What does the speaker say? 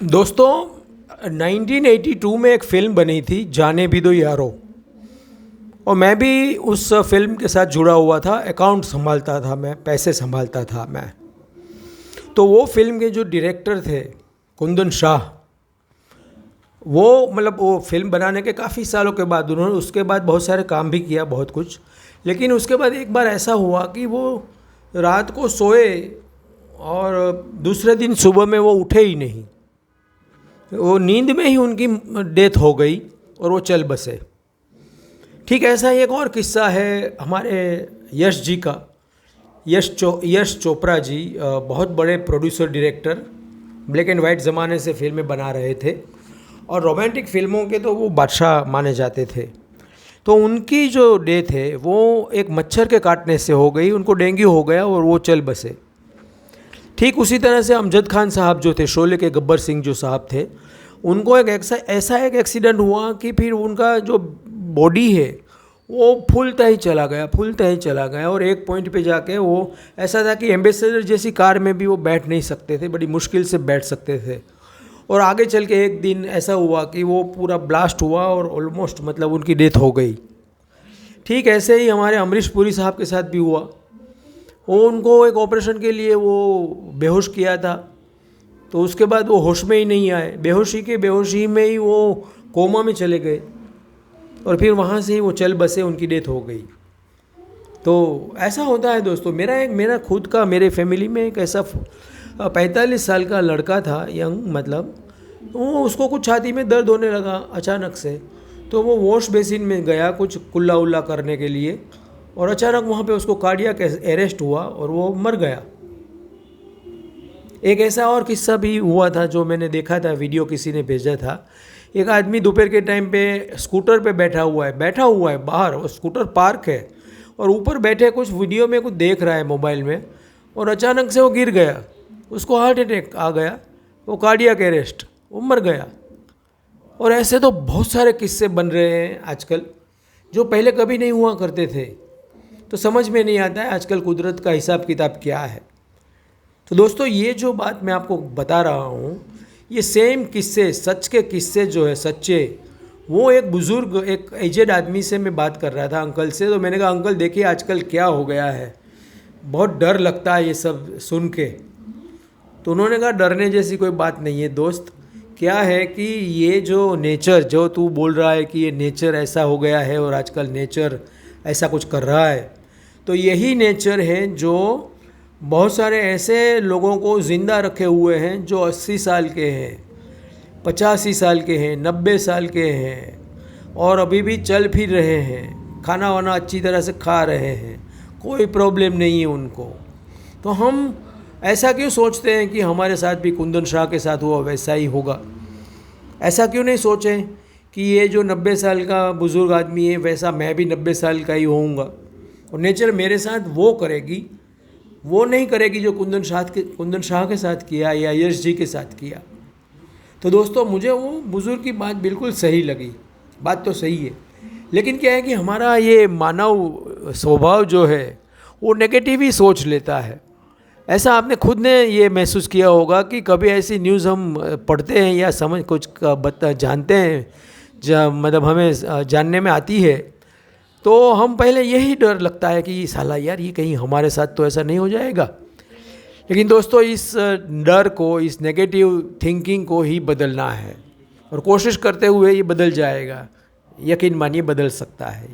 दोस्तों 1982 में एक फ़िल्म बनी थी जाने भी दो यारो। और मैं भी उस फिल्म के साथ जुड़ा हुआ था, अकाउंट संभालता था मैं, पैसे संभालता था मैं। तो वो फिल्म के जो डायरेक्टर थे कुंदन शाह, वो मतलब वो फिल्म बनाने के काफ़ी सालों के बाद उन्होंने उसके बाद बहुत सारे काम भी किया, बहुत कुछ। लेकिन उसके बाद एक बार ऐसा हुआ कि वो रात को सोए और दूसरे दिन सुबह में वो उठे ही नहीं। वो नींद में ही उनकी डेथ हो गई और वो चल बसे। ठीक ऐसा ही एक और किस्सा है हमारे यश जी का। यश चोपड़ा जी बहुत बड़े producer director, black and white ज़माने से फिल्में बना रहे थे और रोमांटिक फिल्मों के तो वो बादशाह माने जाते थे। तो उनकी जो डेथ है वो एक मच्छर के काटने से हो गई, उनको डेंगू हो गया और वो चल बसे। ठीक उसी तरह से अमजद खान साहब जो थे, शोले के गब्बर सिंह जो साहब थे, उनको एक ऐसा एक एक्सीडेंट हुआ कि फिर उनका जो बॉडी है वो फूलता ही चला गया और एक पॉइंट पे जाके वो ऐसा था कि एम्बेसडर जैसी कार में भी वो बैठ नहीं सकते थे, बड़ी मुश्किल से बैठ सकते थे। और आगे चल के एक दिन ऐसा हुआ कि वो पूरा ब्लास्ट हुआ और ऑलमोस्ट मतलब उनकी डेथ हो गई। ठीक ऐसे ही हमारे अमरीश पुरी साहब के साथ भी हुआ। वो उनको एक ऑपरेशन के लिए वो बेहोश किया था, तो उसके बाद वो होश में ही नहीं आए, बेहोशी में ही वो कोमा में चले गए और फिर वहाँ से ही वो चल बसे, उनकी डेथ हो गई। तो ऐसा होता है दोस्तों। मेरा खुद का, मेरे फैमिली में एक ऐसा 45 साल का लड़का था, यंग मतलब, वो उसको कुछ छाती में दर्द होने लगा अचानक से। तो वो वॉश बेसिन में गया कुछ कुल्ला उल्ला करने के लिए और अचानक वहाँ पे उसको कार्डियक अरेस्ट हुआ और वो मर गया। एक ऐसा और किस्सा भी हुआ था जो मैंने देखा था, वीडियो किसी ने भेजा था। एक आदमी दोपहर के टाइम पे स्कूटर पे बैठा हुआ है बाहर, और स्कूटर पार्क है और ऊपर बैठे कुछ वीडियो में कुछ देख रहा है मोबाइल में, और अचानक से वो गिर गया, उसको हार्ट अटैक आ गया, वो कार्डियक अरेस्ट, वो मर गया। और ऐसे तो बहुत सारे किस्से बन रहे हैं आजकल जो पहले कभी नहीं हुआ करते थे। तो समझ में नहीं आता है आजकल कुदरत का हिसाब किताब क्या है। तो दोस्तों ये जो बात मैं आपको बता रहा हूँ, ये सेम किस्से, सच के किस्से जो है सच्चे, वो एक बुज़ुर्ग, एक एजेड आदमी से मैं बात कर रहा था, अंकल से। तो मैंने कहा अंकल देखिए आजकल क्या हो गया है, बहुत डर लगता है ये सब सुन के। तो उन्होंने कहा डरने जैसी कोई बात नहीं है दोस्त। क्या है कि ये जो नेचर, जो तू बोल रहा है कि ये नेचर ऐसा हो गया है और आजकल नेचर ऐसा कुछ कर रहा है, तो यही नेचर है जो बहुत सारे ऐसे लोगों को ज़िंदा रखे हुए हैं जो 80 साल के हैं, 85 साल के हैं, 90 साल के हैं और अभी भी चल फिर रहे हैं, खाना वाना अच्छी तरह से खा रहे हैं, कोई प्रॉब्लम नहीं है उनको। तो हम ऐसा क्यों सोचते हैं कि हमारे साथ भी कुंदन शाह के साथ हुआ वैसा ही होगा? ऐसा क्यों नहीं सोचें कि ये जो 90 साल का बुज़ुर्ग आदमी है वैसा मैं भी 90 साल का ही होऊंगा और नेचर मेरे साथ वो करेगी, वो नहीं करेगी जो कुंदन शाह के साथ किया या यश जी के साथ किया। तो दोस्तों मुझे वो बुज़ुर्ग की बात बिल्कुल सही लगी, बात तो सही है। लेकिन क्या है कि हमारा ये मानव स्वभाव जो है वो नेगेटिव ही सोच लेता है। ऐसा आपने खुद ने ये महसूस किया होगा कि कभी ऐसी न्यूज़ हम पढ़ते हैं या समझ कुछ जानते हैं, मतलब हमें जानने में आती है, तो हम पहले यही डर लगता है कि साला यार ये कहीं हमारे साथ तो ऐसा नहीं हो जाएगा। लेकिन दोस्तों इस डर को, इस नेगेटिव थिंकिंग को ही बदलना है और कोशिश करते हुए ये बदल जाएगा। यकीन मानिए बदल सकता है।